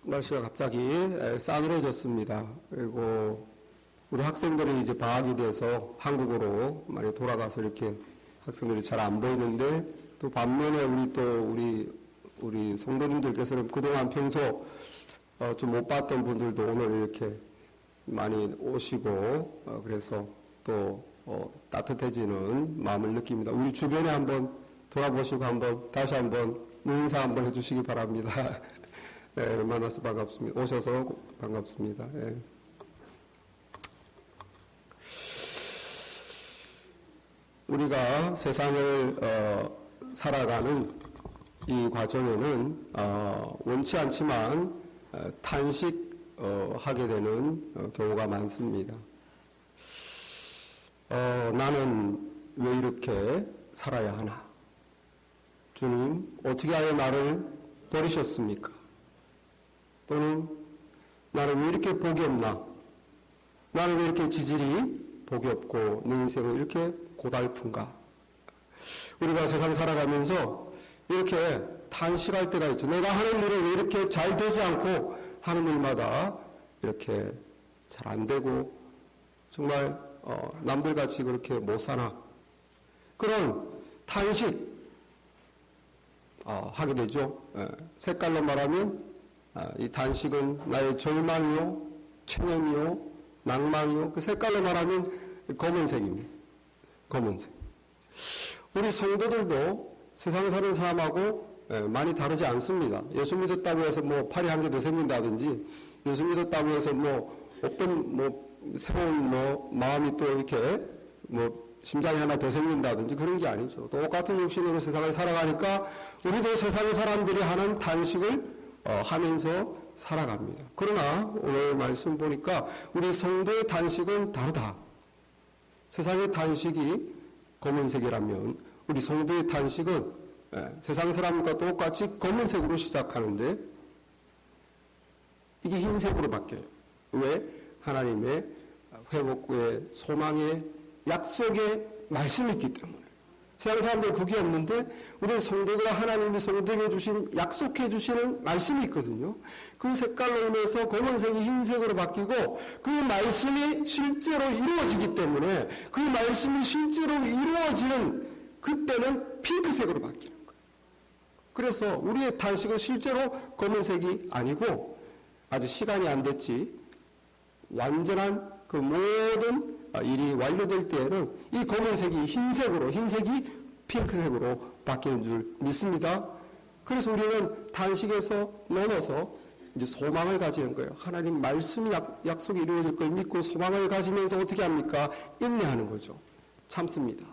날씨가 갑자기 싸늘해졌습니다. 그리고 우리 학생들이 이제 방학이 돼서 한국으로 많이 돌아가서 이렇게 학생들이 잘 안 보이는데, 또 반면에 우리 성도님들께서는 그동안 평소 좀 못 봤던 분들도 오늘 이렇게 많이 오시고, 그래서 또 따뜻해지는 마음을 느낍니다. 우리 주변에 한번 돌아보시고 다시 한번 인사 한번 해주시기 바랍니다. 네, 만나서 반갑습니다. 오셔서 반갑습니다. 네. 우리가 세상을 살아가는 이 과정에는 원치 않지만 탄식하게 되는 경우가 많습니다. 나는 왜 이렇게 살아야 하나? 주님, 어떻게 하여 나를 버리셨습니까? 또는 나는 왜 이렇게 복이 없나? 나는 왜 이렇게 지질이 복이 없고 내 인생은 이렇게 고달픈가? 우리가 세상 살아가면서 이렇게 탄식할 때가 있죠. 내가 하는 일은 왜 이렇게 잘 되지 않고 하는 일마다 이렇게 잘 안 되고 정말 남들같이 그렇게 못 사나? 그런 탄식 하게 되죠. 색깔로 말하면 이 탄식은 나의 절망이요, 체념이요, 낭만이요. 그 색깔로 말하면 검은색입니다. 검은색. 우리 성도들도 세상 사는 사람하고 많이 다르지 않습니다. 예수 믿었다고 해서 뭐 팔이 한 개 더 생긴다든지, 예수 믿었다고 해서 새로운 마음이 또 이렇게 심장이 하나 더 생긴다든지 그런 게 아니죠. 똑같은 육신으로 세상을 살아가니까 우리도 세상 사람들이 하는 탄식을 하면서 살아갑니다. 그러나 오늘 말씀 보니까 우리 성도의 탄식은 다르다. 세상의 탄식이 검은색이라면 우리 성도의 탄식은 세상 사람과 똑같이 검은색으로 시작하는데 이게 흰색으로 바뀌어요. 왜? 하나님의 회복의 소망의 약속의 말씀이 있기 때문에. 세상 사람들 그게 없는데 우리 성도들과 하나님이 성도에게 주신 약속해 주시는 말씀이 있거든요. 그 색깔로 인해서 검은색이 흰색으로 바뀌고 그 말씀이 실제로 이루어지기 때문에 그 말씀이 실제로 이루어지는 그때는 핑크색으로 바뀌는 거예요. 그래서 우리의 탄식은 실제로 검은색이 아니고 아직 시간이 안 됐지 완전한 그 모든 일이 완료될 때에는 이 검은색이 흰색이 핑크색으로 바뀌는 줄 믿습니다. 그래서 우리는 탄식에서 넘어서 이제 소망을 가지는 거예요. 하나님 말씀이 약속이 이루어질 걸 믿고 소망을 가지면서 어떻게 합니까? 인내하는 거죠. 참습니다.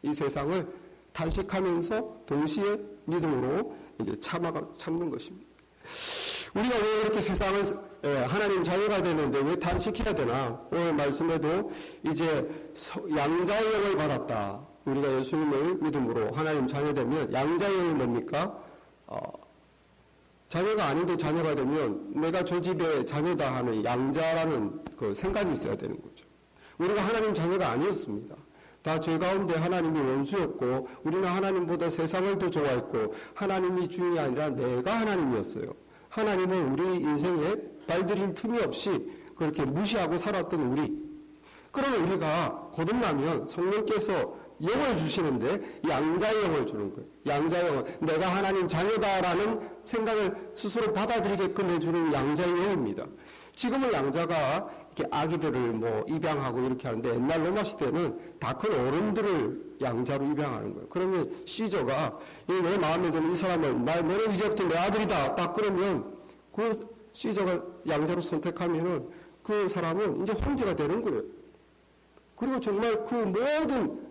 이 세상을 탄식하면서 동시에 믿음으로 이제 참는 것입니다. 우리가 왜 이렇게 세상을 하나님 자녀가 되는데 왜 탄식해야 되나? 오늘 말씀에도 이제 양자의 영을 받았다. 우리가 예수님을 믿음으로 하나님 자녀 되면 양자의 영이 뭡니까? 자녀가 아닌데 자녀가 되면 내가 저 집의 자녀다 하는 양자라는 그 생각이 있어야 되는 거죠. 우리가 하나님 자녀가 아니었습니다. 다 죄 가운데 하나님이 원수였고 우리는 하나님보다 세상을 더 좋아했고 하나님이 주인이 아니라 내가 하나님이었어요. 하나님은 우리 인생에 발들일 틈이 없이 그렇게 무시하고 살았던 우리. 그러면 우리가 거듭나면 성령께서 영을 주시는데 양자의 영을 주는 거예요. 양자의 영은 내가 하나님 자녀다라는 생각을 스스로 받아들이게끔 해주는 양자의 영입니다. 지금은 양자가 이렇게 아기들을 입양하고 이렇게 하는데 옛날 로마 시대는 다 큰 어른들을 양자로 입양하는 거예요. 그러면 시저가 내 마음에 드는 이 사람을 너는 이제부터 내 아들이다. 딱 그러면 그 시저가 양자로 선택하면은 그 사람은 이제 황제가 되는 거예요. 그리고 정말 그 모든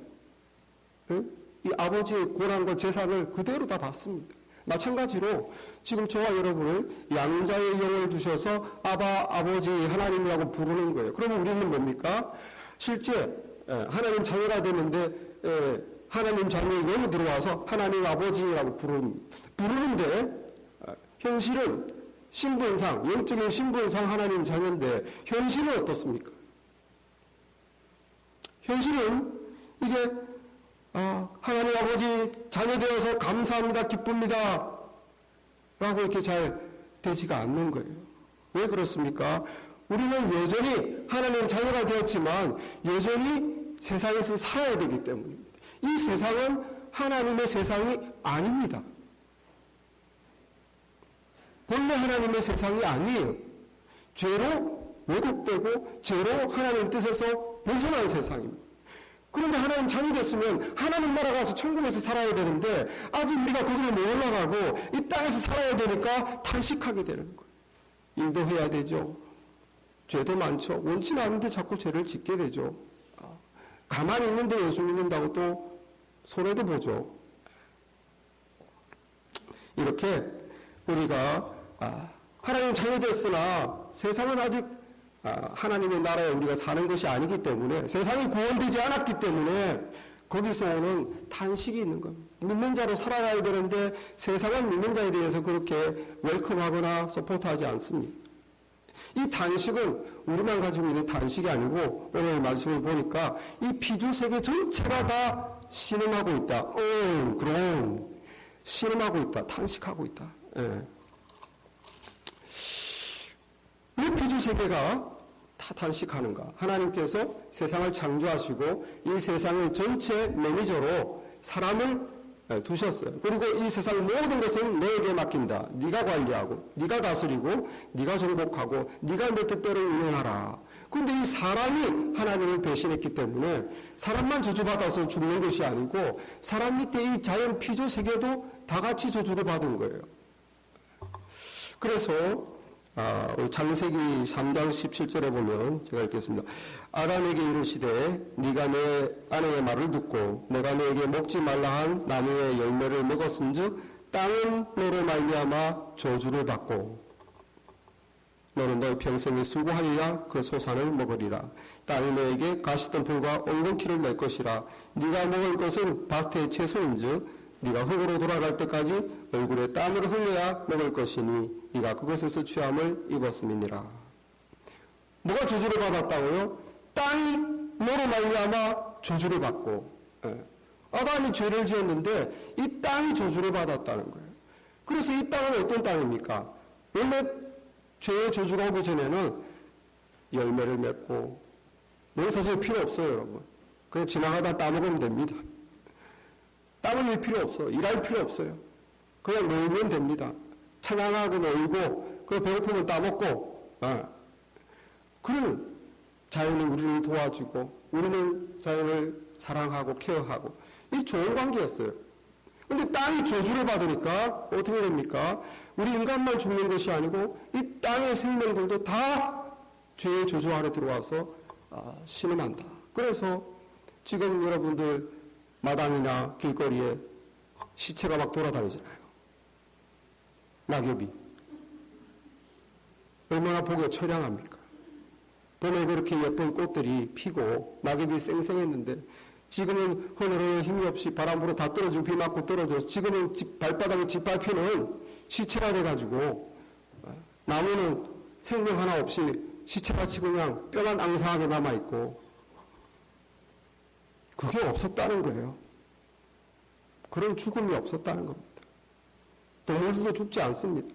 이 아버지의 고난과 재산을 그대로 다 받습니다. 마찬가지로 지금 저와 여러분을 양자의 영을 주셔서 아버지 하나님이라고 부르는 거예요. 그러면 우리는 뭡니까? 실제 하나님 자녀가 되는데 하나님 자녀의 영이 들어와서 하나님 아버지라고 부르는데 현실은 신분상 영적인 신분상 하나님 자녀인데 현실은 어떻습니까? 현실은 이게 하나님 아버지 자녀되어서 감사합니다, 기쁩니다 라고 이렇게 잘 되지가 않는 거예요. 왜 그렇습니까? 우리는 여전히 하나님 자녀가 되었지만 여전히 세상에서 살아야 되기 때문입니다. 이 세상은 하나님의 세상이 아닙니다. 본래 하나님의 세상이 아니에요. 죄로 왜곡되고 죄로 하나님 뜻에서 벗어난 세상입니다. 그런데 하나님 자녀 됐으면 하나님 나라 가서 천국에서 살아야 되는데 아직 우리가 거기를 못 올라가고 이 땅에서 살아야 되니까 탄식하게 되는 거예요. 일도 해야 되죠. 죄도 많죠. 원치는 않는데 자꾸 죄를 짓게 되죠. 가만히 있는데 예수 믿는다고 또 손해도 보죠. 이렇게 우리가 하나님 자녀 됐으나 세상은 아직 하나님의 나라에 우리가 사는 것이 아니기 때문에 세상이 구원되지 않았기 때문에 거기서 오는 탄식이 있는 겁니다. 믿는 자로 살아가야 되는데 세상은 믿는 자에 대해서 그렇게 웰컴하거나 서포트하지 않습니다. 이 단식은 우리만 가지고 있는 단식이 아니고 오늘 말씀을 보니까 이 피조 세계 전체가 다 신음하고 있다. 그럼 신음하고 있다. 탄식하고 있다. 예. 왜 피조 세계가 다 탄식하는가? 하나님께서 세상을 창조하시고 이 세상의 전체 매니저로 사람을 두셨어요. 그리고 이 세상 모든 것은 너에게 맡긴다. 네가 관리하고 네가 다스리고 네가 정복하고 네가 내 뜻대로 운영하라. 그런데 이 사람이 하나님을 배신했기 때문에 사람만 저주받아서 죽는 것이 아니고 사람 밑에 이 자연 피조 세계도 다 같이 저주를 받은 거예요. 그래서 창세기 3장 17절에 보면 제가 읽겠습니다. 아담에게 이르시되 네가 내 아내의 말을 듣고 내가 너에게 먹지 말라 한 나무의 열매를 먹었은즉 땅은 너로 말미암아 저주를 받고 너는 너의 평생에 수고하리라 그 소산을 먹으리라. 땅이 너에게 가시덤불과 엉겅퀴를 낼 것이라. 네가 먹을 것은 밭의 채소인즉 네가 흙으로 돌아갈 때까지 얼굴에 땀을 흘려야 먹을 것이니 네가 그것에서 취함을 입었음이니라. 뭐가 저주를 받았다고요? 땅이 너로 말미암아 저주를 받고 아담이 죄를 지었는데 이 땅이 저주를 받았다는 거예요. 그래서 이 땅은 어떤 땅입니까? 원래 죄의 저주가 오기 전에는 열매를 맺고 농사질 필요 없어요, 여러분. 그냥 지나가다 따먹으면 됩니다. 땀을 흘릴 필요 없어. 일할 필요 없어요. 그냥 놀면 됩니다. 찬양하고 놀고 그 배고프면 따먹고 그런 자연이 우리를 도와주고 우리는 자연을 사랑하고 케어하고 이 좋은 관계였어요. 그런데 땅이 저주를 받으니까 어떻게 됩니까? 우리 인간만 죽는 것이 아니고 이 땅의 생명들도 다 죄의 저주 아래 들어와서 신음한다. 그래서 지금 여러분들 마당이나 길거리에 시체가 막 돌아다니잖아요. 낙엽이. 얼마나 보기가 처량합니까? 봄에 그렇게 예쁜 꽃들이 피고 낙엽이 쌩쌩했는데 지금은 흐느흐느 힘이 없이 바람 불어 다 떨어지고 비 맞고 떨어져서 지금은 발바닥에 짓밟히는 시체가 돼가지고 나무는 생명 하나 없이 시체같이 그냥 뼈만 앙상하게 남아있고 그게 없었다는 거예요. 그런 죽음이 없었다는 겁니다. 동물들도 죽지 않습니다.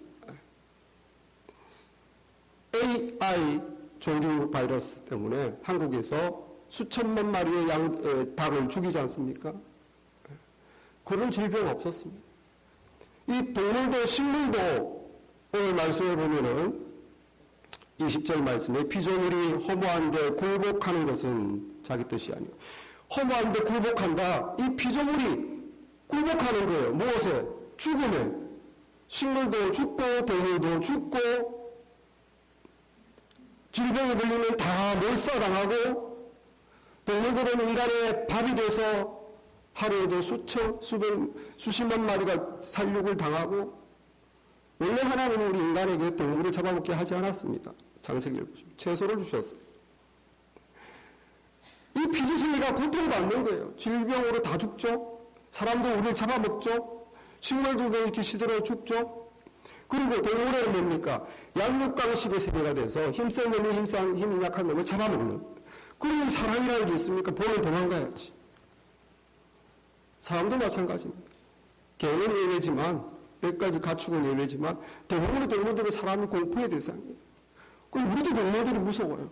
AI 조류 바이러스 때문에 한국에서 수천만 마리의 닭을 죽이지 않습니까? 그런 질병 없었습니다. 이 동물도 식물도 오늘 말씀을 보면은 20절 말씀에 피조물이 허무한데 굴복하는 것은 자기 뜻이 아니요. 허무한데 굴복한다. 이 피조물이 굴복하는 거예요. 무엇에? 죽음에. 식물도 죽고 동물도 죽고 질병에 걸리면 다 몰살당하고 동물들은 인간의 밥이 돼서 하루에도 수십만 마리가 살육을 당하고 원래 하나님은 우리 인간에게 동물을 잡아먹게 하지 않았습니다. 창세기를 보시면 채소를 주셨어요. 이 피조세계가 고통받는 거예요. 질병으로 다 죽죠. 사람도 우리를 잡아먹죠. 식물들도 이렇게 시들어 죽죠. 그리고 동물에는 뭡니까? 양육강식의 세계가 돼서 힘센 놈이 힘 약한 놈을 잡아먹는. 그러면 사랑이라는 게 있습니까? 보면 도망가야지. 사람도 마찬가지입니다. 개는 예외지만 몇 가지 갖추고 예외지만 대부분의 동물들은 사람이 공포의 대상이에요. 그럼 우리도 동물들이 무서워요.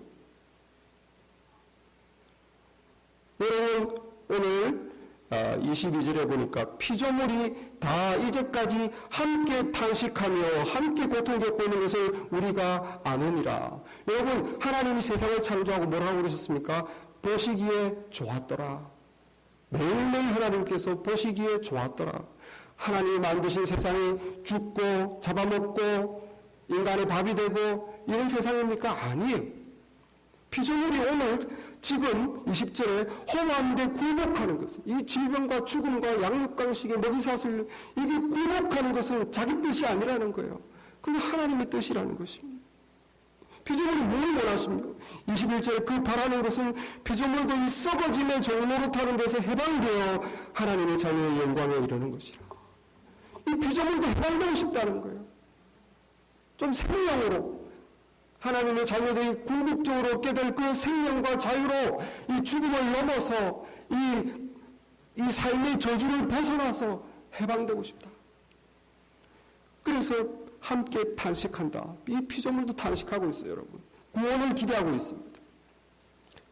여러분 오늘 22절에 보니까 피조물이 다 이제까지 함께 탄식하며 함께 고통 겪고 있는 것을 우리가 아느니라. 여러분 하나님이 세상을 창조하고 뭐라고 그러셨습니까? 보시기에 좋았더라. 매일매일 하나님께서 보시기에 좋았더라. 하나님이 만드신 세상이 죽고 잡아먹고 인간의 밥이 되고 이런 세상입니까? 아니에요. 피조물이 오늘 지금 20절에 허무한데 굴복하는 것은 이 질병과 죽음과 양육강식의 먹이사슬 이게 굴복하는 것은 자기 뜻이 아니라는 거예요. 그게 하나님의 뜻이라는 것입니다. 피조물이 뭘 원하십니까? 21절에 그 바라는 것은 피조물도 이 썩어짐의 종로로 타는 데서 해방되어 하나님의 자녀의 영광에 이르는 것이라. 이 피조물도 해방되고 싶다는 거예요. 좀 생명으로 하나님의 자녀들이 궁극적으로 얻게 될 그 생명과 자유로 이 죽음을 넘어서 이 삶의 저주를 벗어나서 해방되고 싶다. 그래서 함께 탄식한다. 이 피조물도 탄식하고 있어요, 여러분. 구원을 기대하고 있습니다.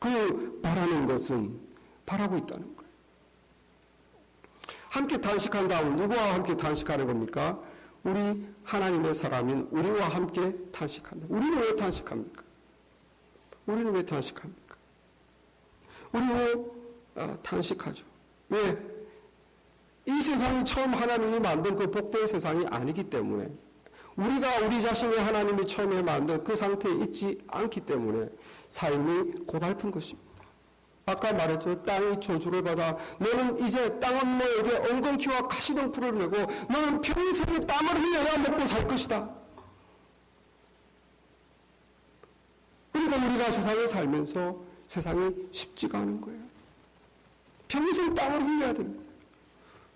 그 바라는 것은 바라고 있다는 거예요. 함께 탄식한다 하면 누구와 함께 탄식하는 겁니까? 우리 하나님의 사람인 우리와 함께 탄식한다. 우리는 왜 탄식합니까? 우리는 왜 탄식합니까? 우리는 탄식하죠. 왜? 이 세상이 처음 하나님이 만든 그 복된 세상이 아니기 때문에 우리가 우리 자신의 하나님이 처음에 만든 그 상태에 있지 않기 때문에 삶이 고달픈 것입니다. 아까 말했죠. 땅이 저주를 받아 너는 이제 땅은 너에게 엉겅퀴와 가시덤불을 메고 너는 평생에 땀을 흘려야 먹고 살 것이다. 그러니까 우리가 세상에 살면서 세상이 쉽지가 않은 거예요. 평생 땀을 흘려야 됩니다.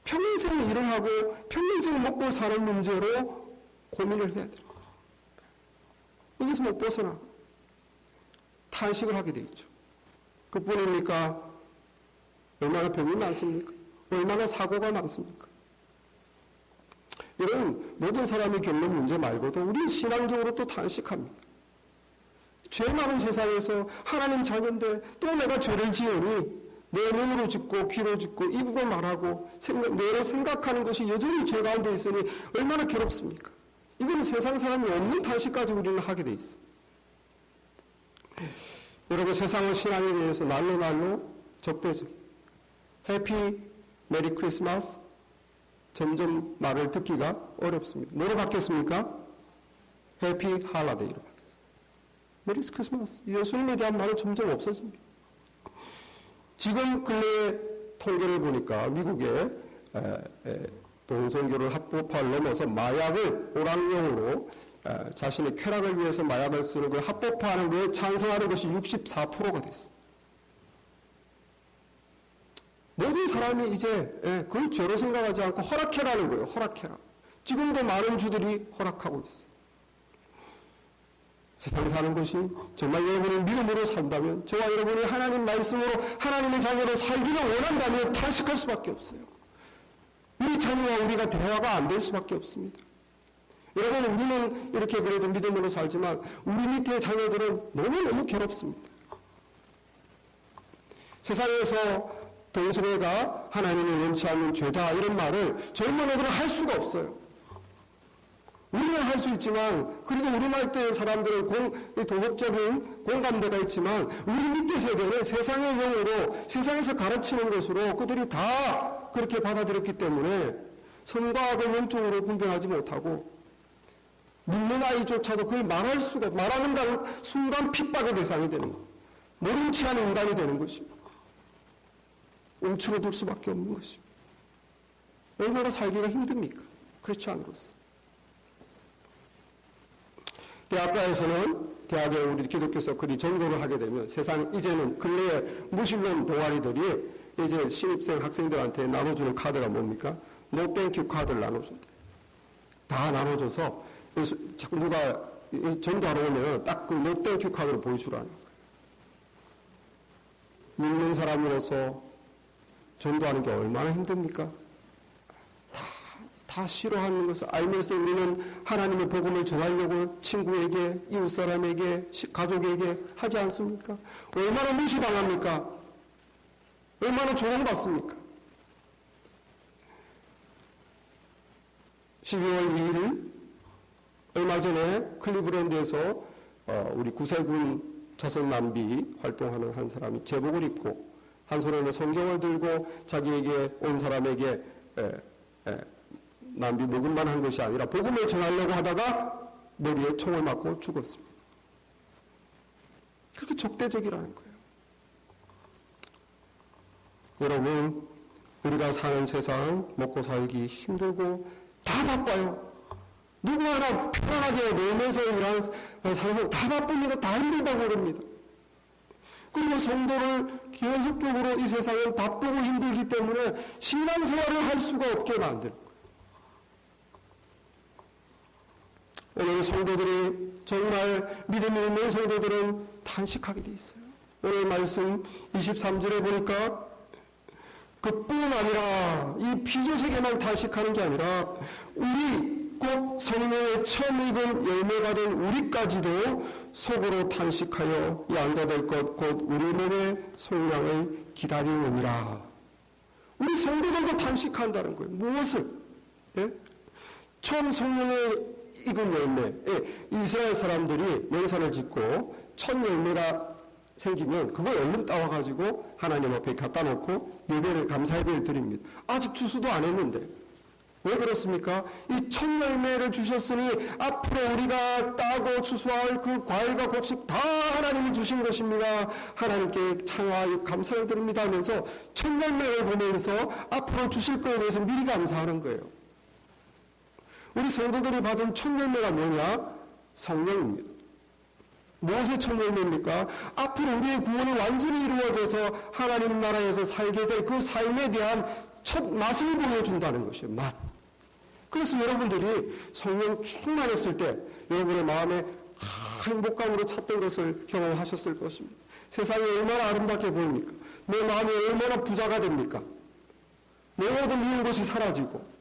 평생 일을 하고 평생 먹고 사는 문제로 고민을 해야 돼요. 여기서 못 벗어나 탄식을 하게 되죠. 그뿐입니까? 얼마나 병이 많습니까? 얼마나 사고가 많습니까? 이런 모든 사람이 겪는 문제 말고도 우리는 신앙적으로 또 탄식합니다. 죄 많은 세상에서 하나님 자녀인데 또 내가 죄를 지으니 내 눈으로 짓고 귀로 짓고 입으로 말하고 뇌로 생각하는 것이 여전히 죄 가운데 있으니 얼마나 괴롭습니까? 이거는 세상 사람이 없는 탄식까지 우리는 하게 돼 있어요. 여러분 세상의 신앙에 대해서 날로 적대적 해피 메리 크리스마스 점점 말을 듣기가 어렵습니다. 뭐로 바뀌었습니까? 해피 할라데이로 바뀌었어요. 메리 크리스마스 예수님에 대한 말은 점점 없어집니다. 지금 근래의 통계를 보니까 미국의 동성교를 합법화를 넘어서 마약을 오락용으로 자신의 쾌락을 위해서 마약을 쓰는 걸 합법화하는 것에 찬성하는 것이 64%가 됐습니다. 모든 사람이 이제 그걸 죄로 생각하지 않고 허락해라는 거예요. 허락해라. 지금도 많은 주들이 허락하고 있어요. 세상 사는 것이 정말 여러분이 믿음으로 산다면 저와 여러분이 하나님 말씀으로 하나님의 자녀로 살기를 원한다면 탄식할 수밖에 없어요. 우리 자녀와 우리가 대화가 안 될 수밖에 없습니다. 여러분 우리는 이렇게 그래도 믿음으로 살지만 우리 밑에 자녀들은 너무너무 괴롭습니다. 세상에서 동성애가 하나님을 원치 않는 죄다 이런 말을 젊은 애들은 할 수가 없어요. 우리는 할 수 있지만 그래도 우리 나이대 사람들은 도덕적인 공감대가 있지만 우리 밑에 세대는 세상의 영으로 세상에서 가르치는 것으로 그들이 다 그렇게 받아들였기 때문에 선과 악을 영적으로 분별하지 못하고 믿는 아이조차도 그걸 말하는 순간 핍박의 대상이 되는 거예요. 모름치 않은 인간이 되는 것입니다. 움츠러들 수밖에 없는 것입니다. 얼마나 살기가 힘듭니까? 그렇지 않으로서. 대학가에서는 대학에 우리 기독교 서클이 전도를 하게 되면 세상 이제는 근래에 무신론 동아리들이 이제 신입생 학생들한테 나눠주는 카드가 뭡니까? 노 땡큐 카드를 나눠준다. 다 나눠줘서 자꾸 누가 전도하러 오면 딱 그 노 땡큐 카드를 보여주라는 거예요. 믿는 사람으로서 전도하는 게 얼마나 힘듭니까? 다 다 싫어하는 것을 알면서 우리는 하나님의 복음을 전하려고 친구에게, 이웃 사람에게, 가족에게 하지 않습니까? 얼마나 무시당합니까? 얼마나 조롱받습니까? 12월 2일 얼마 전에 클리브랜드에서 우리 구세군 자선 남비 활동하는 한 사람이 제복을 입고 한 손에는 성경을 들고 자기에게 온 사람에게 남비 모금만 한 것이 아니라 복음을 전하려고 하다가 머리에 총을 맞고 죽었습니다. 그렇게 적대적이라는 거예요. 여러분, 우리가 사는 세상 먹고 살기 힘들고 다 바빠요. 누구 하나 편안하게 놀면서 일하는 사람 다 바쁩니다. 다 힘들다고 그럽니다. 그리고 성도를 계속적으로 이 세상은 바쁘고 힘들기 때문에 신앙생활을 할 수가 없게 만드는 거예요. 오늘 성도들이 정말 믿음이 있는 성도들은 탄식하게 돼 있어요. 오늘 말씀 23절에 보니까 그뿐 아니라 이 피조세계만 탄식하는 게 아니라 우리 곧 성령의 처음 익은 열매가 된 우리까지도 속으로 탄식하여 양자될 것 곧 우리 몸의 속량을 기다리느니라. 우리 성도들도 탄식한다는 거예요. 무엇을? 예? 처음 성령의 익은 열매. 예, 이스라엘 사람들이 명산을 짓고 첫 열매가 생기면 그걸 얼른 따와가지고 하나님 앞에 갖다 놓고 예배를 감사 예배를 드립니다. 아직 추수도 안 했는데 왜 그렇습니까? 이 첫 열매를 주셨으니 앞으로 우리가 따고 추수할 그 과일과 곡식 다 하나님이 주신 것입니다. 하나님께 찬양하여 감사를 드립니다 하면서 첫 열매를 보면서 앞으로 주실 거에 대해서 미리 감사하는 거예요. 우리 성도들이 받은 첫 열매가 뭐냐? 성령입니다. 무엇의 첫 열매입니까? 앞으로 우리의 구원이 완전히 이루어져서 하나님 나라에서 살게 될 그 삶에 대한 첫 맛을 보여준다는 것이에요. 맛. 그래서 여러분들이 성령 충만했을 때 여러분의 마음에 행복감으로 찾던 것을 경험하셨을 것입니다. 세상이 얼마나 아름답게 보입니까? 내 마음이 얼마나 부자가 됩니까? 모든 미운 것이 사라지고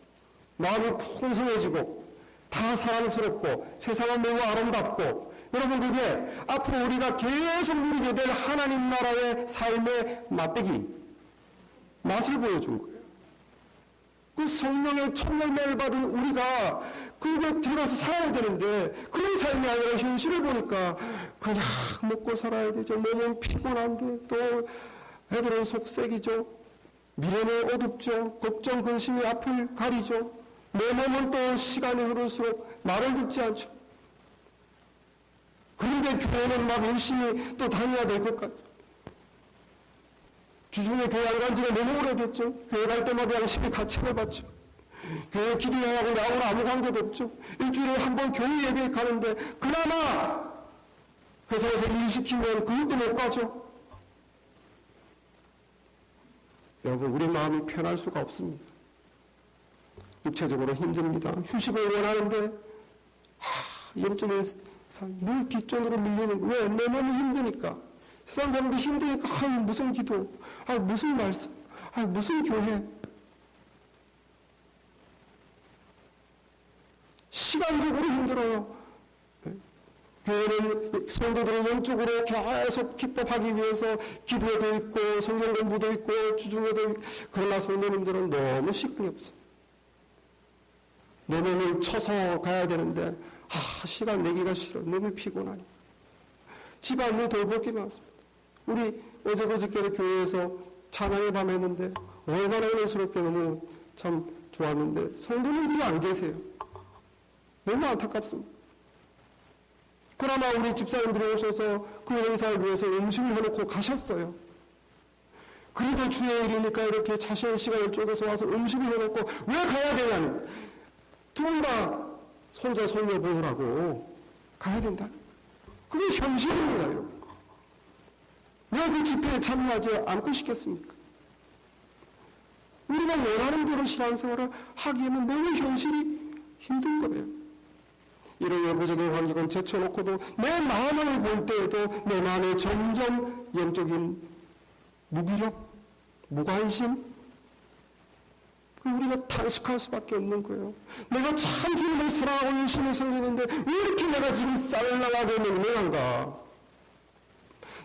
마음이 풍성해지고 다 사랑스럽고 세상은 매우 아름답고 여러분 그게 앞으로 우리가 계속 누리게 될 하나님 나라의 삶의 맛배기 맛을 보여준 거예요. 그 성령의 첫 열매를 받은 우리가 그게 들어가서 살아야 되는데 그런 삶이 아니라 현실을 보니까 그냥 먹고 살아야 되죠. 몸은 피곤한데 또 애들은 속색이죠. 미래는 어둡죠. 걱정 근심이 앞을 가리죠. 내 몸은 또 시간이 흐를수록 말을 듣지 않죠. 그런데 교회는 막 열심히 또 다녀야 될 것 같죠. 주중에 교회 안 간 지가 너무 오래됐죠. 교회 갈 때마다 양심이 가책을 받죠. 교회 기도하고 나하고는 아무 관계도 없죠. 일주일에 한 번 교회 예배에 가는데 그나마 회사에서 일 시키면 그것도 못 가죠. 여러분 우리 마음이 편할 수가 없습니다. 육체적으로 힘듭니다. 휴식을 원하는데 영적인 삶 늘 뒷전으로 밀리는 거예요. 왜? 내 몸이 힘드니까. 세상 사람들이 힘드니까 무슨 기도, 무슨 말씀, 무슨 교회. 시간적으로 힘들어요. 교회는 성도들은 영적으로 계속 기법하기 위해서 기도에도 있고 성경 공부도 있고 주중에도 있고 그러나 성도님들은 너무 시간이 없어요. 내 몸을 쳐서 가야 되는데 시간 내기가 싫어. 너무 피곤하니. 집안일 돌볼 게 많습니다. 우리 어제 그저께도 교회에서 찬양의 밤 했는데 얼마나 은혜스럽게 너무 참 좋았는데 성도님들이 안 계세요. 너무 안타깝습니다. 그나마 우리 집사님들이 오셔서 그 행사를 위해서 음식을 해놓고 가셨어요. 그래도 주의 일이니까 이렇게 자신의 시간을 쪼개서 와서 음식을 해놓고 왜 가야 되냐는 둘 다 손자 손녀 보느라고 가야 된다. 그게 현실입니다, 여러분. 왜 그 집회에 참여하지 않고 싶겠습니까? 우리가 원하는 대로 신앙생활을 하기에는 너무 현실이 힘든 거예요. 이런 외부적인 환경은 제쳐놓고도 내 마음을 볼 때에도 내 마음에 점점 영적인 무기력, 무관심, 우리가 탄식할 수밖에 없는 거예요. 내가 참 주님을 사랑하고 열심히 섬기는데 왜 이렇게 내가 지금 쌀랑하게 맹맹한가?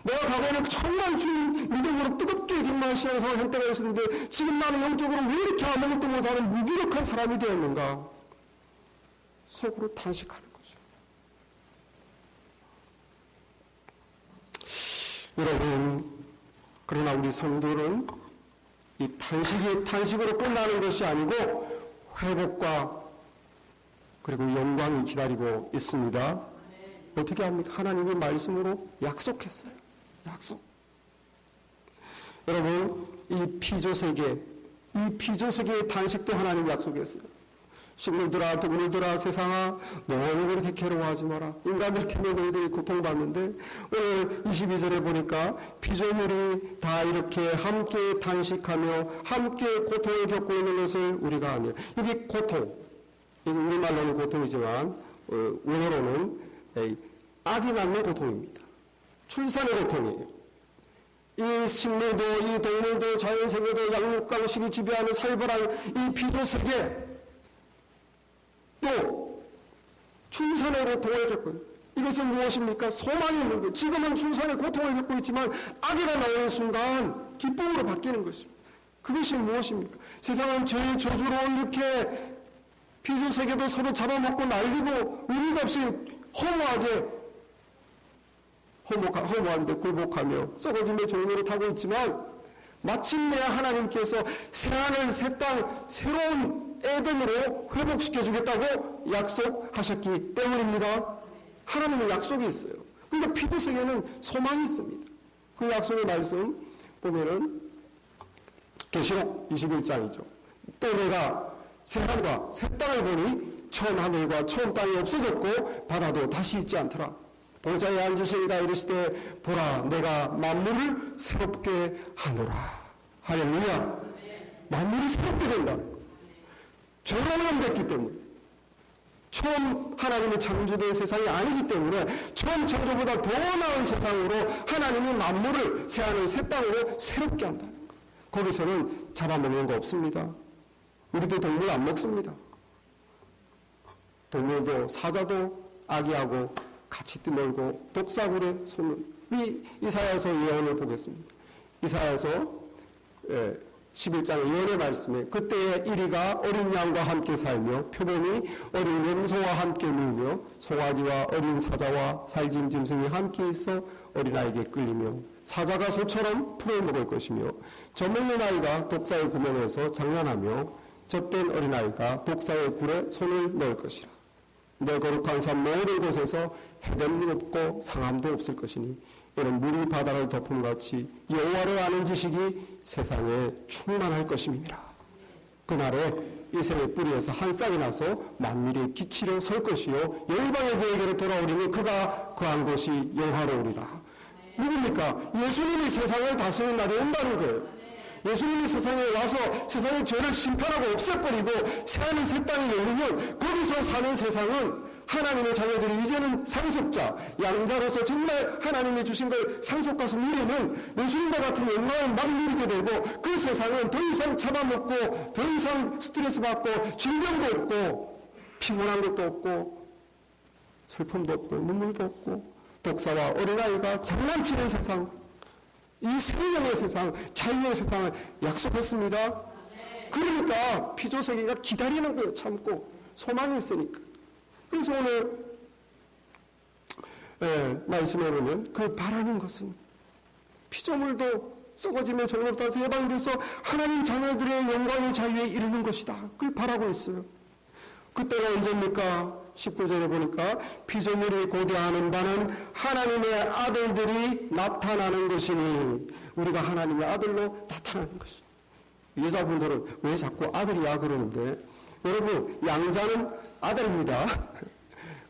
내가 과거에는 정말 주님 믿음으로 뜨겁게 정말 신앙생활 할 때가 있었는데 지금 나는 영적으로 왜 이렇게 아무것도 못하는 무기력한 사람이 되었는가? 속으로 탄식하는 거죠. 여러분, 그러나 우리 성도는 이 탄식으로 끝나는 것이 아니고 회복과 그리고 영광이 기다리고 있습니다. 어떻게 합니까? 하나님의 말씀으로 약속했어요. 약속. 여러분, 이 피조세계의 단식도 하나님 약속했어요. 식물들아, 동물들아, 세상아, 너무 그렇게 괴로워하지 마라. 인간들 때문에 너희들이 고통받는데, 오늘 22절에 보니까 피조물이 다 이렇게 함께 단식하며 함께 고통을 겪고 있는 것을 우리가 아니에요. 이게 고통. 이게 우리말로는 고통이지만, 원어로는 아기 낳는 고통입니다. 출산의 고통이에요. 이 식물도, 이 동물도, 자연세계도, 양육강식이 지배하는 살벌한 이 피조세계, 또 출산의 고통을 겪고 이것은 무엇입니까? 소망이 있는 거예요. 지금은 출산의 고통을 겪고 있지만 아기가 나오는 순간 기쁨으로 바뀌는 것입니다. 그것이 무엇입니까? 세상은 죄의 저주로 이렇게 피조세계도 서로 잡아먹고 날리고 의미가 없이 허무한데 굴복하며 썩어짐의 종로를 타고 있지만 마침내 하나님께서 새하늘 새 땅 새로운 에덴으로 회복시켜 주겠다고 약속하셨기 때문입니다. 하나님의 약속이 있어요. 그러니까 피조세계는 소망이 있습니다. 그 약속의 말씀 보면은 계시록 21장이죠. 또 내가 새하늘과 새 땅을 보니 처음 하늘과 처음 땅이 없어졌고 바다도 다시 있지 않더라. 보좌에 앉으신 이가 이르시되 보라 내가 만물을 새롭게 하노라. 할렐루야. 만물이 새롭게 된다는 거예요. 죄로 오염됐기 때문에 처음 하나님이 창조된 세상이 아니기 때문에 처음 창조보다 더 나은 세상으로 하나님이 만물을 새하늘 새 땅으로 새롭게 한다는 거예요. 거기서는 잡아먹는 거 없습니다. 우리도 동물 안 먹습니다. 동물도 사자도 아기하고 같이 뛰놀고 독사굴에 손을 이사야서 예언을 보겠습니다. 이사야서 11장의 예언의 말씀에 그때의 이리가 어린 양과 함께 살며 표범이 어린 염소와 함께 놀며 송아지와 어린 사자와 살진 짐승이 함께 있어 어린아이에게 끌리며 사자가 소처럼 풀을 먹을 것이며 젖먹는 아이가 독사의 구멍에서 장난하며 젖된 어린아이가 독사의 굴에 손을 넣을 것이라. 내 거룩한 산 모든 곳에서 해됨도 없고 상함도 없을 것이니 이는 물이 바다를 덮음같이 여호와를 아는 지식이 세상에 충만할 것임이니라. 그날에 이스라엘 뿌리에서 한 싹이 나서 만민의 기치로 설 것이요 열방의 그에게로 돌아오리니 그가 거한 곳이 영화로우리라. 누굽니까? 예수님이 세상을 다스리는 날이 온다는 거예요. 예수님이 세상에 와서 세상의 죄를 심판하고 없애버리고 새하늘 새 땅이 열리면 거기서 사는 세상은 하나님의 자녀들이 이제는 상속자, 양자로서 정말 하나님이 주신 걸 상속가서 누리는 예수님과 같은 영광을 막 누리게 되고 그 세상은 더 이상 잡아먹고 더 이상 스트레스 받고 질병도 없고 피곤한 것도 없고 슬픔도 없고 눈물도 없고 독사와 어린아이가 장난치는 세상, 이 생명의 세상, 자유의 세상을 약속했습니다. 그러니까 피조세계가 기다리는 거예요. 참고 소망이 있으니까. 그래서 오늘 말씀에 보면 그 바라는 것은 피조물도 썩어짐의 종로로 따라서 예방돼서 하나님 자녀들의 영광의 자유에 이르는 것이다. 그걸 바라고 있어요. 그때가 언제입니까? 19절에 보니까 피조물이 고대하는 바는 하나님의 아들들이 나타나는 것이니 우리가 하나님의 아들로 나타나는 것이. 여자분들은 왜 자꾸 아들이야 그러는데 여러분 양자는 아들입니다.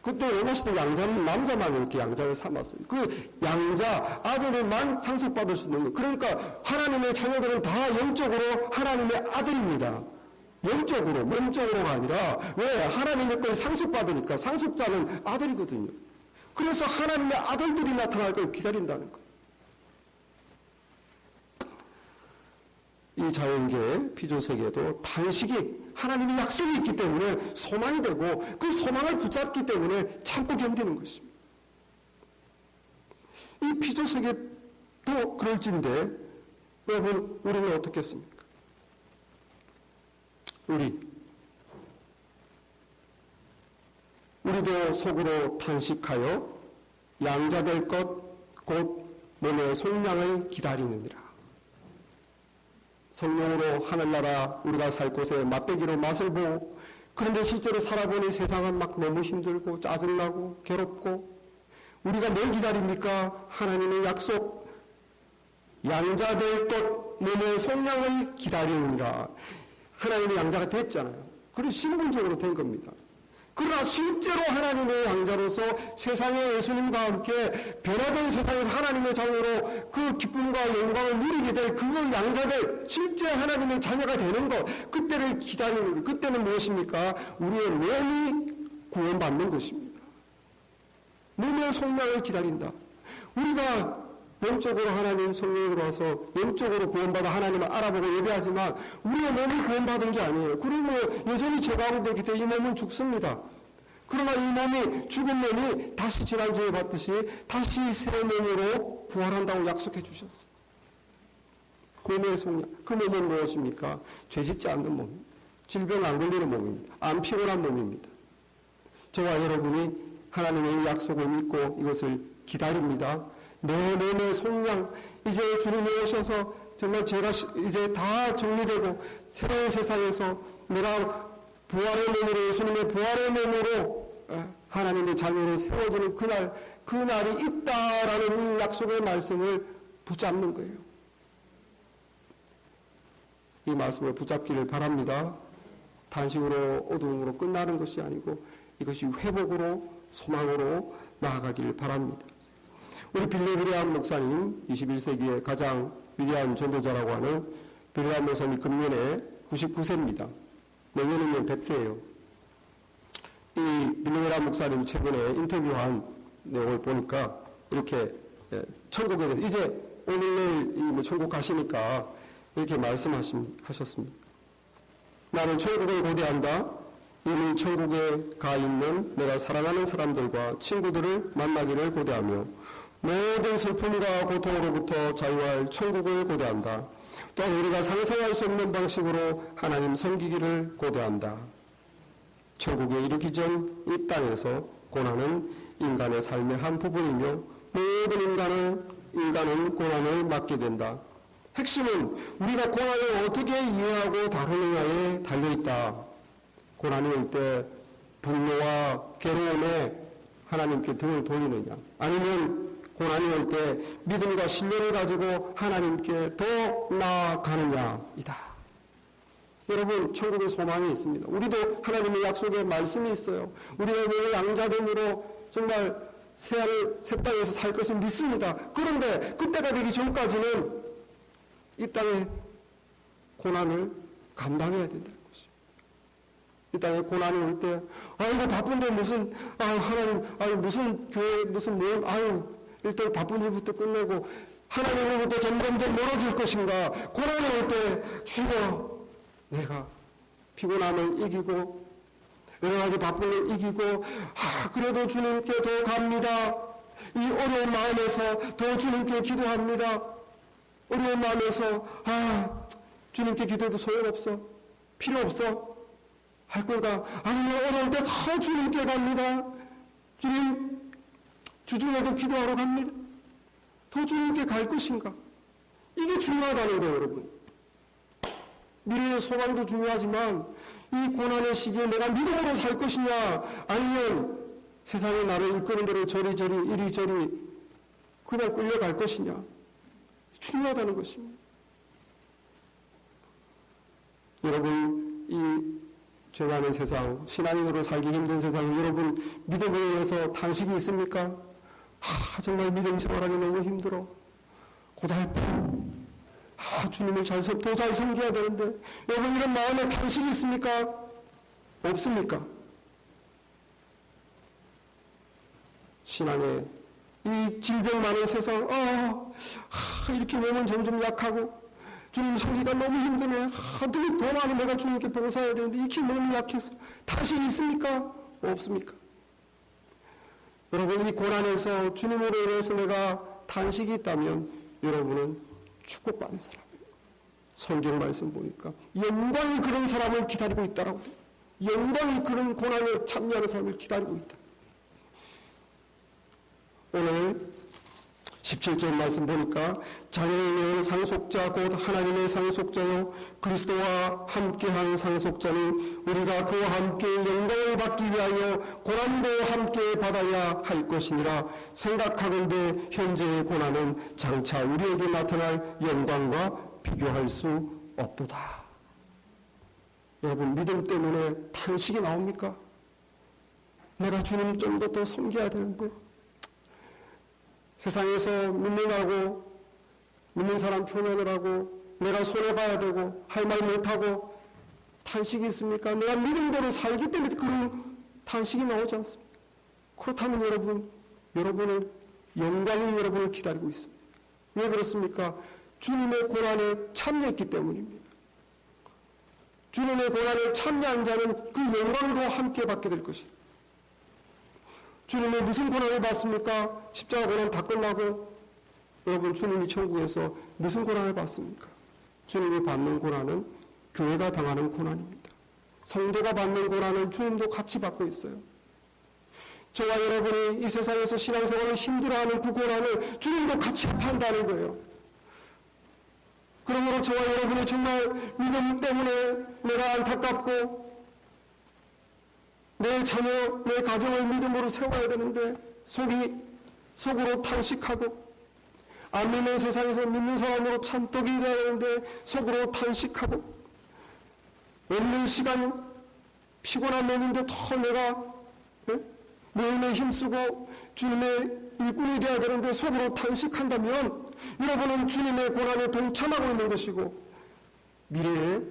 그때 로마시대 양자는 남자만 이렇게 양자를 삼았어요. 그 양자 아들만 상속받을 수 있는 거예요. 그러니까 하나님의 자녀들은 다 영적으로 하나님의 아들입니다. 영적으로 몸적으로가 아니라 왜 하나님의 걸 상속받으니까 상속자는 아들이거든요. 그래서 하나님의 아들들이 나타날 걸 기다린다는 거예요. 이 자연계, 피조세계도 단식이 하나님의 약속이 있기 때문에 소망이 되고 그 소망을 붙잡기 때문에 참고 견디는 것입니다. 이 피조세계도 그럴진데 여러분 우리는 어떻겠습니까? 우리도 속으로 탄식하여 양자될 것 곧 몸의 속량을 기다리느니라. 성령으로 하늘나라 우리가 살 곳에 맛배기로 맛을 보고 그런데 실제로 살아보니 세상은 막 너무 힘들고 짜증나고 괴롭고 우리가 뭘 기다립니까? 하나님의 약속 양자될 것 몸의 속량을 기다리느니라. 하나님의 양자가 됐잖아요. 그리고 신분적으로 된 겁니다. 그러나 실제로 하나님의 양자로서 세상의 예수님과 함께 변화된 세상에서 하나님의 자녀로 그 기쁨과 영광을 누리게 될 그걸 양자될 실제 하나님의 자녀가 되는 것, 그때를 기다리는 것. 그때는 무엇입니까? 우리의 몸이 구원받는 것입니다. 몸의 속량을 기다린다. 우리가 영적으로 하나님 성령이 들어와서 영적으로 구원받아 하나님을 알아보고 예배하지만 우리의 몸이 구원받은 게 아니에요. 그러면 여전히 죄 가운데 있기 때문에 이 몸은 죽습니다. 그러나 이 몸이 죽은 몸이 다시 지난주에 봤듯이 다시 새 몸으로 부활한다고 약속해 주셨어요. 그 몸의 속량, 그 몸은 무엇입니까? 죄짓지 않는 몸입니다. 질병 안 걸리는 몸입니다. 안 피곤한 몸입니다. 저와 여러분이 하나님의 약속을 믿고 이것을 기다립니다. 내 몸의 속량, 이제 주님이 오셔서 정말 죄가 이제 다 정리되고 새로운 세상에서 내가 부활의 몸으로 예수님의 부활의 몸으로 하나님의 자녀로 세워지는 그날이 있다라는 이 약속의 말씀을 붙잡는 거예요. 이 말씀을 붙잡기를 바랍니다. 단식으로 어두움으로 끝나는 것이 아니고 이것이 회복으로 소망으로 나아가기를 바랍니다. 우리 빌리 그레이엄 목사님, 21세기의 가장 위대한 전도자라고 하는 빌리 그레이엄 목사님 금년에 99세입니다. 내년이면 100세예요. 이 빌리 그레이엄 목사님 최근에 인터뷰한 내용을 보니까 이렇게 천국에 대해서 이제 오늘 내일 천국 가시니까 이렇게 말씀하셨습니다. 나는 천국을 고대한다. 이미 천국에 가 있는 내가 사랑하는 사람들과 친구들을 만나기를 고대하며 모든 슬픔과 고통으로부터 자유할 천국을 고대한다. 또한 우리가 상상할 수 없는 방식으로 하나님 섬기기를 고대한다. 천국에 이르기 전 이 땅에서 고난은 인간의 삶의 한 부분이며 모든 인간은 고난을 맞게 된다. 핵심은 우리가 고난을 어떻게 이해하고 다루느냐에 달려있다. 고난이 올 때 분노와 괴로움에 하나님께 등을 돌리느냐, 아니면 고난이 올 때 믿음과 신뢰를 가지고 하나님께 더 나아가느냐이다. 여러분, 천국의 소망이 있습니다. 우리도 하나님의 약속의 말씀이 있어요. 우리가 왜 양자됨으로 정말 새 땅에서 살 것을 믿습니다. 그런데 그때가 되기 전까지는 이 땅의 고난을 감당해야 된다는 것입니다. 이 땅에 고난이 올 때, 아이고 바쁜데 무슨 하나님, 무슨 교회 무슨 모임, 일단 바쁜 일부터 끝내고 하나님으로부터 점점 더 멀어질 것인가. 고난이 올 때 주여, 내가 피곤함을 이기고 여러 가지 바쁜 일 이기고 그래도 주님께 더 갑니다. 이 어려운 마음에서 더 주님께 기도합니다. 어려운 마음에서 주님께 기도해도 소용없어, 필요 없어 할 건가? 아니면 어려울 때 더 주님께 갑니다. 주님, 주중에도 기도하러 갑니다. 더 주님께 갈 것인가? 이게 중요하다는 거예요, 여러분. 미래의 소망도 중요하지만 이 고난의 시기에 내가 믿음으로 살 것이냐, 아니면 세상이 나를 이끄는 대로 저리저리 이리저리 그냥 끌려갈 것이냐, 중요하다는 것입니다. 여러분, 이 죄 많은 세상, 신앙인으로 살기 힘든 세상에 여러분 믿음에 의해서 탄식이 있습니까? 정말 믿음 생활하기 너무 힘들어, 고달프, 주님을 더 잘 섬겨야 되는데, 여러분 이런 마음에 탄식이 있습니까? 없습니까? 신앙에 이 질병 많은 세상, 이렇게 몸은 점점 약하고 주님 섬기가 너무 힘드네. 하도 더 많이 내가 주님께 봉사해야 되는데 이렇게 몸이 약해서 탄식이 있습니까? 없습니까? 여러분, 이 고난에서 주님으로 인해서 내가 탄식이 있다면 여러분은 축복받은 사람이에요. 성경 말씀 보니까 영광이 그런 사람을 기다리고 있다라고 돼요. 영광이 그런 고난에 참여하는 사람을 기다리고 있다. 오늘 17절 말씀 보니까 자녀의 상속자 곧 하나님의 상속자요 그리스도와 함께한 상속자니 우리가 그와 함께 영광을 받기 위하여 고난도 함께 받아야 할 것이니라. 생각하건대 현재의 고난은 장차 우리에게 나타날 영광과 비교할 수 없도다. 여러분, 믿음 때문에 탄식이 나옵니까? 내가 주님 좀 더 섬겨야 되는데, 세상에서 믿는 사람 표현을 하고 내가 손해봐야 되고 할 말 못하고 탄식이 있습니까? 내가 믿음대로 살기 때문에 그런 탄식이 나오지 않습니까? 그렇다면 여러분의 영광이 여러분을 기다리고 있습니다. 왜 그렇습니까? 주님의 고난에 참여했기 때문입니다. 주님의 고난에 참여한 자는 그 영광도 함께 받게 될 것입니다. 주님이 무슨 고난을 받습니까? 십자가 고난 다 끝나고 여러분, 주님이 천국에서 무슨 고난을 받습니까? 주님이 받는 고난은 교회가 당하는 고난입니다. 성도가 받는 고난은 주님도 같이 받고 있어요. 저와 여러분이 이 세상에서 신앙생활을 힘들어하는 그 고난을 주님도 같이 판다는 거예요. 그러므로 저와 여러분이 정말 믿음 때문에 내가 안타깝고 내 자녀, 내 가정을 믿음으로 세워야 되는데 속으로 탄식하고, 안 믿는 세상에서 믿는 사람으로 참떡이 되어야 되는데 속으로 탄식하고, 없는 시간 피곤한 몸인데 더 내가 모임에 힘쓰고 주님의 일꾼이 되어야 되는데 속으로 탄식한다면 여러분은 주님의 고난에 동참하고 있는 것이고 미래에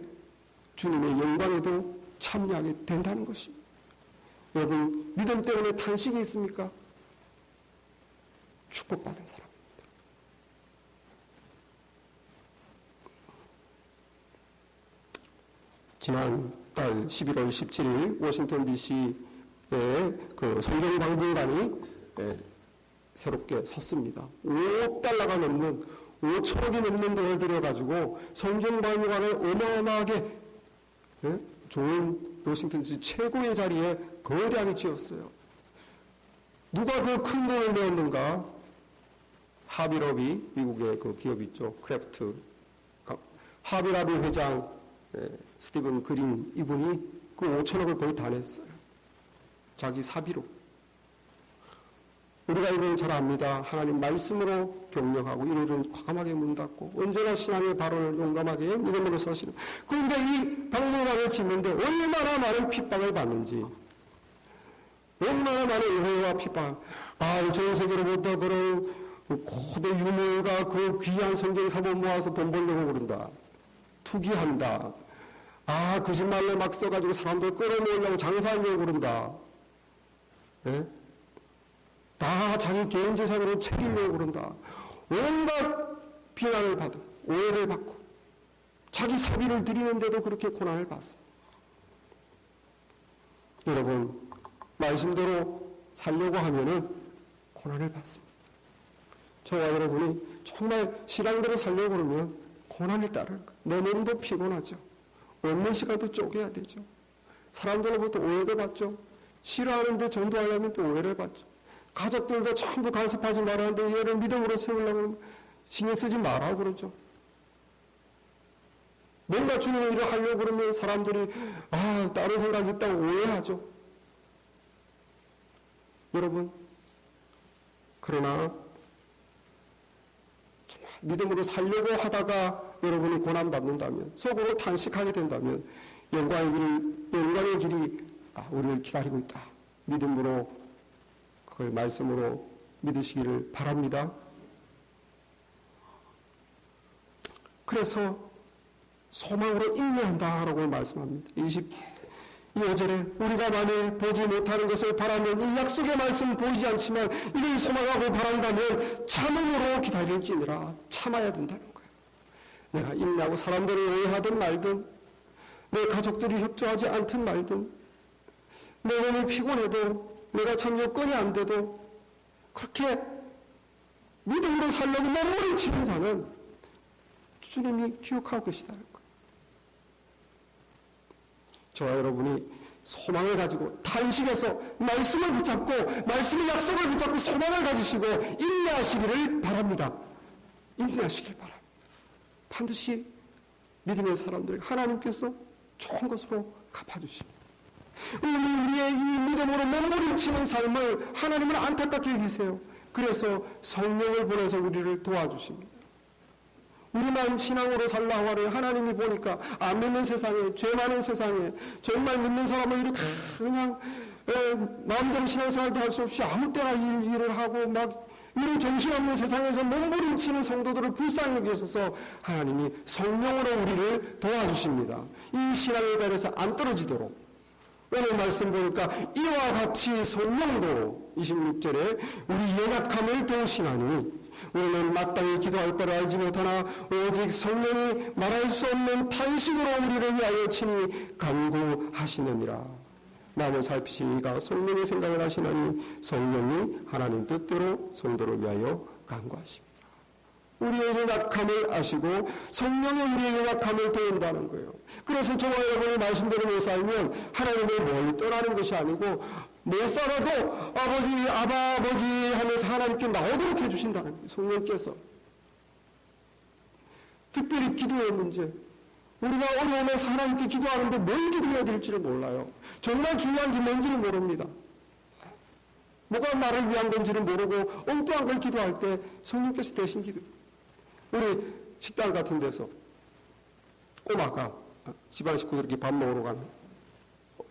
주님의 영광에도 참여하게 된다는 것입니다. 여러분, 믿음 때문에 탄식이 있습니까? 축복받은 사람입니다. 지난 달 11월 17일 워싱턴 DC에 그 성경박물관이 새롭게 섰습니다. 5억 달러가 넘는 5천억이 넘는 돈을 들여가지고 성경박물관을 어마어마하게 좋은 워싱턴 DC 최고의 자리에 거대하게 지었어요. 누가 그 큰 돈을 내었는가? 하비러비, 미국의 그 기업 있죠. 크래프트. 하비러비 회장 스티븐 그린 이분이 그 5천억을 거의 다 냈어요. 자기 사비로. 우리가 이걸 잘 압니다. 하나님 말씀으로 격려하고 이들은 과감하게 문 닫고 언제나 신앙의 발언을 용감하게 믿음으로 서시는. 그런데 이 박물관을 짓는데 얼마나 많은 핍박을 받는지, 얼마나 많은 오해와 핍박. 전 세계로부터 그런 고대 유물과 그 귀한 성경 사본 모아서 돈 벌려고 그런다. 투기한다. 거짓말로 막 써가지고 사람들 끌어모으려고 장사하려고 그런다. 네? 다 자기 개인 재산으로 챙기려고 그런다. 온갖 비난을 받고 오해를 받고 자기 사비를 드리는데도 그렇게 고난을 받습니다. 여러분, 말씀대로 살려고 하면은 고난을 받습니다. 저와 여러분이 정말 신앙대로 살려고 그러면 고난이 따르는 거예요. 내 몸도 피곤하죠. 없는 시간도 쪼개야 되죠. 사람들로부터 오해도 받죠. 싫어하는데 전도하려면 또 오해를 받죠. 가족들도 전부 간섭하지 말라는데 얘를 믿음으로 세우려고 신경 쓰지 말라고 그러죠. 뭔가 주님의 일을 하려고 그러면 사람들이 다른 생각이 있다고 오해하죠. 여러분, 그러나 정말 믿음으로 살려고 하다가 여러분이 고난받는다면, 속으로 탄식하게 된다면 영광의 길이 우리를 기다리고 있다. 믿음으로 그걸 말씀으로 믿으시기를 바랍니다. 그래서 소망으로 인내한다라고 말씀합니다. 25절에 우리가 만일 보지 못하는 것을 바라면 이 약속의 말씀 보이지 않지만 이를 소망하고 바란다면 참음으로 기다릴지니라. 참아야 된다는 거예요. 내가 인내하고 사람들을 오해하든 말든, 내 가족들이 협조하지 않든 말든, 내 몸이 피곤해도, 내가 참 여건이 안 돼도 그렇게 믿음으로 살려고 몸부림치는 자는 주님이 기억하고 계시다는 거예요. 저와 여러분이 소망을 가지고 탄식해서 말씀을 붙잡고, 말씀의 약속을 붙잡고 소망을 가지시고 인내하시기를 바랍니다. 인내하시길 바랍니다. 반드시 믿음의 사람들 하나님께서 좋은 것으로 갚아주십니다. 우리의 이 믿음으로 몸부림치는 삶을 하나님은 안타깝게 여기세요. 그래서 성령을 보내서 우리를 도와주십니다. 우리만 신앙으로 살라 하와를 하나님이 보니까 안 믿는 세상에, 죄 많은 세상에 정말 믿는 사람은 이렇게 그냥 마음대로 신앙생활도 할 수 없이 아무 때나 일을 하고 막 이런 정신없는 세상에서 몸부림치는 성도들을 불쌍히 여기셔서 하나님이 성령으로 우리를 도와주십니다. 이 신앙의 자리에서 안 떨어지도록. 오늘 말씀 보니까 이와 같이 성령도 26절에 우리 연약함을 도우시나니 우리는 마땅히 기도할 걸 알지 못하나 오직 성령이 말할 수 없는 탄식으로 우리를 위하여 친히 간구하시느니라. 마음을 살피시니까 성령의 생각을 하시나니 성령이 하나님 뜻대로 성도를 위하여 간구하십니다. 우리의 연약함을 아시고 성령이 우리의 연약함을 도운다는 거예요. 그래서 저와 여러분이 말씀대로 못 살면 하나님을 멀리 떠나는 것이 아니고 못 살아도 아버지, 아버지 하면서 하나님께 나오도록 해주신다는 거예요. 성령께서. 특별히 기도의 문제. 우리가 어려움에서 하나님께 기도하는데 뭘 기도해야 될지를 몰라요. 정말 중요한 게 뭔지는 모릅니다. 뭐가 나를 위한 건지를 모르고 엉뚱한 걸 기도할 때 성령께서 대신 기도. 우리 식당 같은 데서 꼬마가 집안 식구들끼리 밥 먹으러 가면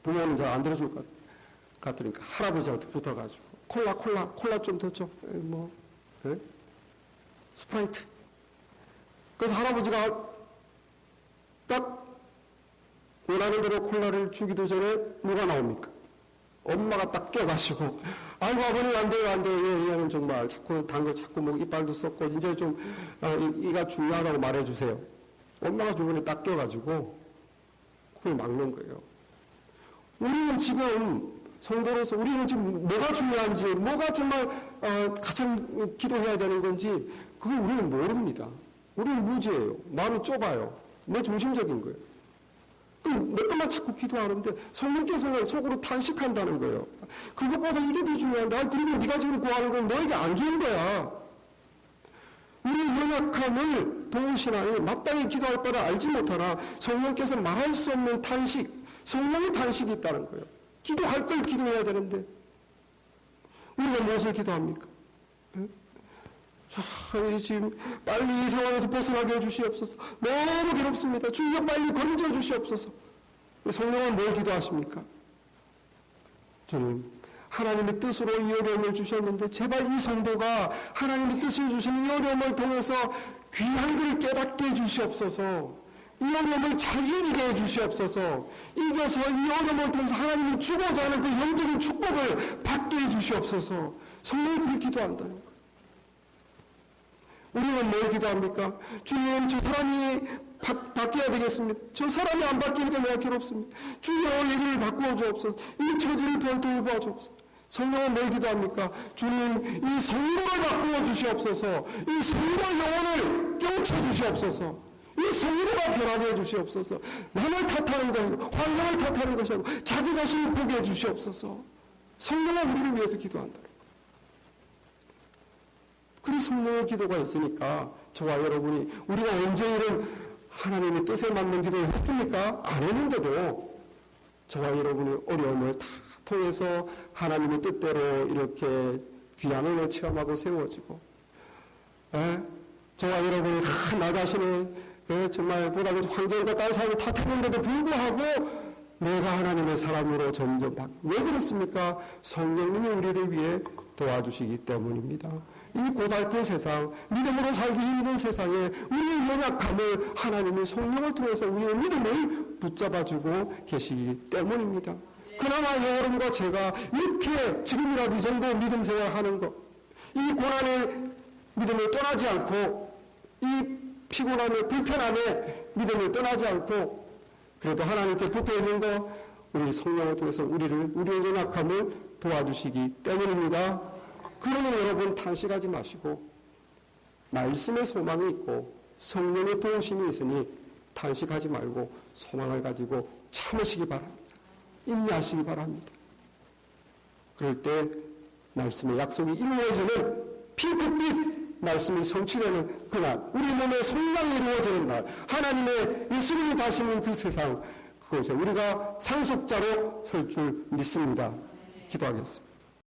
부모는 잘 안 들어줄 것 같으니까 할아버지한테 붙어가지고 콜라 좀 더 줘. 뭐 스프라이트. 그래서 할아버지가 딱 원하는 대로 콜라를 주기도 전에 누가 나옵니까? 엄마가 딱 껴가지고 아이고 아버님 안 돼요. 얘는 정말 자꾸 단 거 자꾸 뭐 이빨도 썩고 이제 좀 이가 중요하다고 말해주세요. 엄마가 주변에 딱 껴가지고 그걸 막는 거예요. 우리는 지금 성도로서 우리는 지금 뭐가 중요한지 뭐가 정말 가장 기도해야 되는 건지 그걸 우리는 모릅니다. 우리는 무지예요. 마음이 좁아요. 내 중심적인 거예요. 내 것만 자꾸 기도하는데 성령께서는 속으로 탄식한다는 거예요. 그것보다 이게 더 중요한데 그리고 네가 지금 구하는 건 너에게 안 좋은 거야. 우리의 연약함을 도우시나니 마땅히 기도할 바를 알지 못하나 성령께서 말할 수 없는 탄식, 성령의 탄식이 있다는 거예요. 기도할 걸 기도해야 되는데 우리가 무엇을 기도합니까? 지금 빨리 이 상황에서 벗어나게 해주시옵소서. 너무 괴롭습니다. 주여 빨리 건져 주시옵소서. 성령은 뭘 기도하십니까? 주님, 하나님의 뜻으로 이 어려움을 주셨는데 제발 이 성도가 하나님의 뜻을 주신 이 어려움을 통해서 귀한 걸 깨닫게 해주시옵소서. 이 어려움을 잘 이기게 해주시옵소서. 이겨서 이 어려움을 통해서 하나님이 주고자 하는 그 영적인 축복을 받게 해주시옵소서. 성령이 그걸 기도한다는 거예요. 우리는 뭘 기도합니까? 주님, 저 사람이 바뀌어야 되겠습니다. 저 사람이 안 바뀌니까 내가 괴롭습니다. 주여, 얘기를 바꾸어 주옵소서. 이 처지를 돌보아 주옵소서. 성령은 뭘 기도합니까? 주님, 이 성령을 바꾸어 주시옵소서. 이 성령 영혼을 깨우쳐 주시옵소서. 이 성령을 변하게 해 주시옵소서. 남을 탓하는 거 아니고 환경을 탓하는 것이 아니고 자기 자신을 보게 해 주시옵소서. 성령은 우리를 위해서 기도한다. 그리 성령의 기도가 있으니까 저와 여러분이 우리가 언제 이런 하나님의 뜻에 맞는 기도를 했습니까? 안 했는데도 저와 여러분의 어려움을 다 통해서 하나님의 뜻대로 이렇게 귀한 은혜 체험하고 세워지고 저와 여러분이 나 자신을 정말 보다 환경과 다른 사람을 탓했는데도 불구하고 내가 하나님의 사람으로 점점 왜 그렇습니까? 성령님이 우리를 위해 도와주시기 때문입니다. 이 고달픈 세상, 믿음으로 살기 힘든 세상에 우리의 연약함을 하나님의 성령을 통해서 우리의 믿음을 붙잡아주고 계시기 때문입니다. 그나마 여러분과 제가 이렇게 지금이라도 이 정도 믿음 생활하는 것, 이 고난의 믿음을 떠나지 않고 이 피곤함에 불편함에 믿음을 떠나지 않고 그래도 하나님께 붙어있는 거 우리 성령을 통해서 우리의 연약함을 도와주시기 때문입니다. 그러니 여러분 탄식하지 마시고 말씀의 소망이 있고 성령의 도우심이 있으니 탄식하지 말고 소망을 가지고 참으시기 바랍니다. 인내하시기 바랍니다. 그럴 때 말씀의 약속이 이루어지는 핑크빛 말씀이 성취되는 그날, 우리 몸의 소망이 이루어지는 날, 하나님의 예수님이 다시는 그 세상, 그곳에 우리가 상속자로 설 줄 믿습니다. 기도하겠습니다.